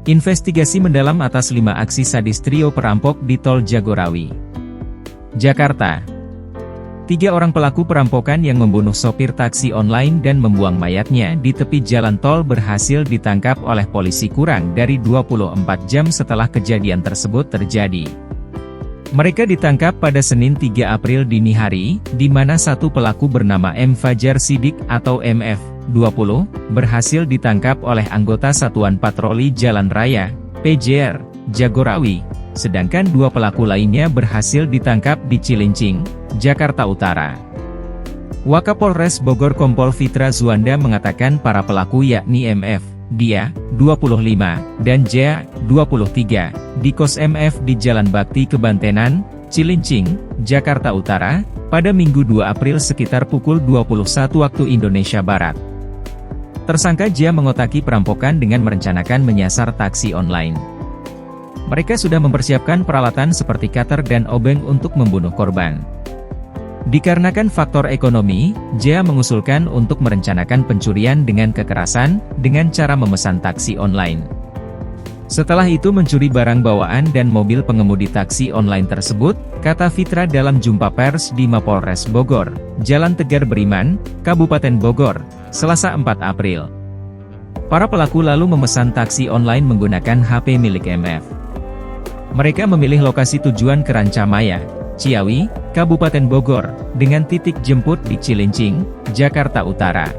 Investigasi mendalam atas 5 aksi sadis trio perampok di Tol Jagorawi. Jakarta. 3 orang pelaku perampokan yang membunuh sopir taksi online dan membuang mayatnya di tepi jalan tol berhasil ditangkap oleh polisi kurang dari 24 jam setelah kejadian tersebut terjadi. Mereka ditangkap pada Senin 3 April dini hari, di mana satu pelaku bernama M. Fajar Sidik atau MF, 20, berhasil ditangkap oleh anggota Satuan Patroli Jalan Raya, PJR, Jagorawi, sedangkan 2 pelaku lainnya berhasil ditangkap di Cilincing, Jakarta Utara. Wakapolres Bogor Kompol Fitra Zuanda mengatakan para pelaku yakni MF, dia, 25, dan J, 23, di kos MF di Jalan Bakti Kebantenan, Cilincing, Jakarta Utara, pada Minggu 2 April sekitar pukul 21 waktu Indonesia Barat. Tersangka J mengotaki perampokan dengan merencanakan menyasar taksi online. Mereka sudah mempersiapkan peralatan seperti cutter dan obeng untuk membunuh korban. Dikarenakan faktor ekonomi, J mengusulkan untuk merencanakan pencurian dengan kekerasan, dengan cara memesan taksi online. Setelah itu mencuri barang bawaan dan mobil pengemudi taksi online tersebut, kata Fitra dalam jumpa pers di Mapolres Bogor, Jalan Tegar Beriman, Kabupaten Bogor, Selasa 4 April. Para pelaku lalu memesan taksi online menggunakan HP milik MF. Mereka memilih lokasi tujuan ke Rancamaya, Ciawi, Kabupaten Bogor, dengan titik jemput di Cilincing, Jakarta Utara.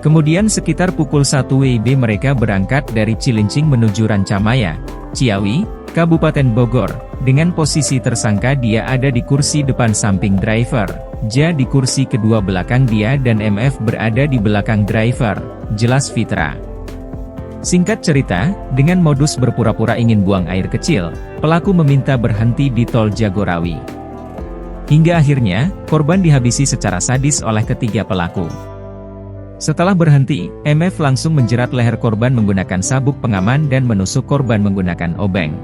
Kemudian sekitar pukul 1 WIB mereka berangkat dari Cilincing menuju Rancamaya, Ciawi, Kabupaten Bogor, dengan posisi tersangka dia ada di kursi depan samping driver, J di kursi kedua belakang dia dan MF berada di belakang driver, jelas Fitra. Singkat cerita, dengan modus berpura-pura ingin buang air kecil, pelaku meminta berhenti di Tol Jagorawi. Hingga akhirnya, korban dihabisi secara sadis oleh ketiga pelaku. Setelah berhenti, MF langsung menjerat leher korban menggunakan sabuk pengaman dan menusuk korban menggunakan obeng.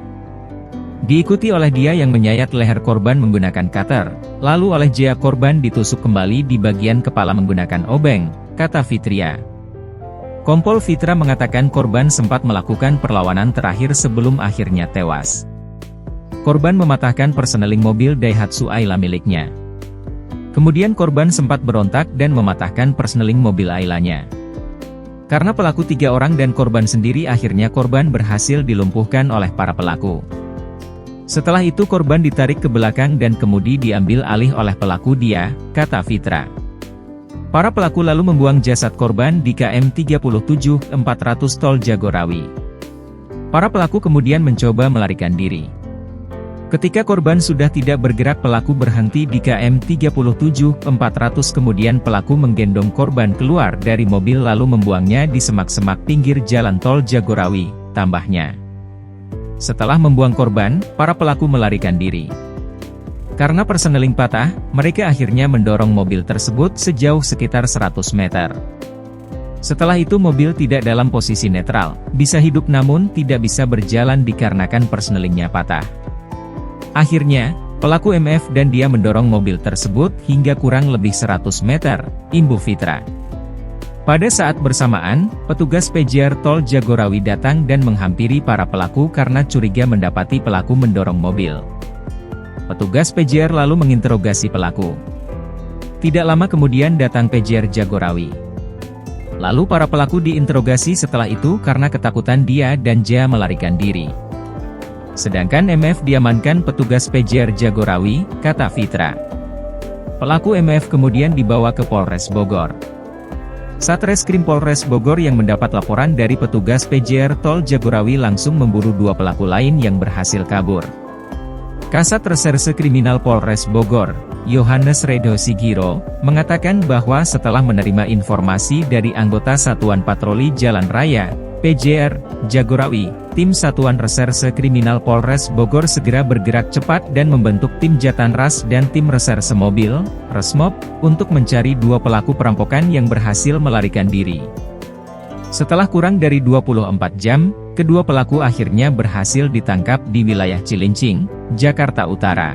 Diikuti oleh dia yang menyayat leher korban menggunakan cutter, lalu oleh J korban ditusuk kembali di bagian kepala menggunakan obeng, kata Fitria. Kompol Fitra mengatakan korban sempat melakukan perlawanan terakhir sebelum akhirnya tewas. Korban mematahkan perseneling mobil Daihatsu Ayla miliknya. Kemudian korban sempat berontak dan mematahkan perseneling mobil Aylanya. Karena pelaku 3 orang dan korban sendiri akhirnya korban berhasil dilumpuhkan oleh para pelaku. Setelah itu korban ditarik ke belakang dan kemudi diambil alih oleh pelaku dia, kata Fitra. Para pelaku lalu membuang jasad korban di KM 37 400 Tol Jagorawi. Para pelaku kemudian mencoba melarikan diri. Ketika korban sudah tidak bergerak pelaku berhenti di KM 37 400 kemudian pelaku menggendong korban keluar dari mobil lalu membuangnya di semak-semak pinggir jalan Tol Jagorawi, tambahnya. Setelah membuang korban, para pelaku melarikan diri. Karena perseneling patah, mereka akhirnya mendorong mobil tersebut sejauh sekitar 100 meter. Setelah itu mobil tidak dalam posisi netral, bisa hidup namun tidak bisa berjalan dikarenakan persenelingnya patah. Akhirnya, pelaku MF dan dia mendorong mobil tersebut hingga kurang lebih 100 meter, imbuh Fitra. Pada saat bersamaan, petugas PJR Tol Jagorawi datang dan menghampiri para pelaku karena curiga mendapati pelaku mendorong mobil. Petugas PJR lalu menginterogasi pelaku. Tidak lama kemudian datang PJR Jagorawi. Lalu para pelaku diinterogasi setelah itu karena ketakutan dia dan J melarikan diri. Sedangkan MF diamankan petugas PJR Jagorawi, kata Fitra. Pelaku MF kemudian dibawa ke Polres Bogor. Satreskrim Polres Bogor yang mendapat laporan dari petugas PJR Tol Jagorawi langsung memburu 2 pelaku lain yang berhasil kabur. Kasat Reserse Kriminal Polres Bogor, Yohanes Redo Sigiro, mengatakan bahwa setelah menerima informasi dari anggota Satuan Patroli Jalan Raya, PJR, Jagorawi, tim Satuan Reserse Kriminal Polres Bogor segera bergerak cepat dan membentuk tim Jatanras dan tim Reserse Mobil, Resmob, untuk mencari 2 pelaku perampokan yang berhasil melarikan diri. Setelah kurang dari 24 jam, kedua pelaku akhirnya berhasil ditangkap di wilayah Cilincing, Jakarta Utara.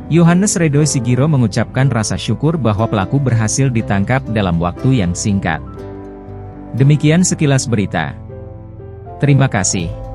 Yohanes Redo Sigiro mengucapkan rasa syukur bahwa pelaku berhasil ditangkap dalam waktu yang singkat. Demikian sekilas berita. Terima kasih.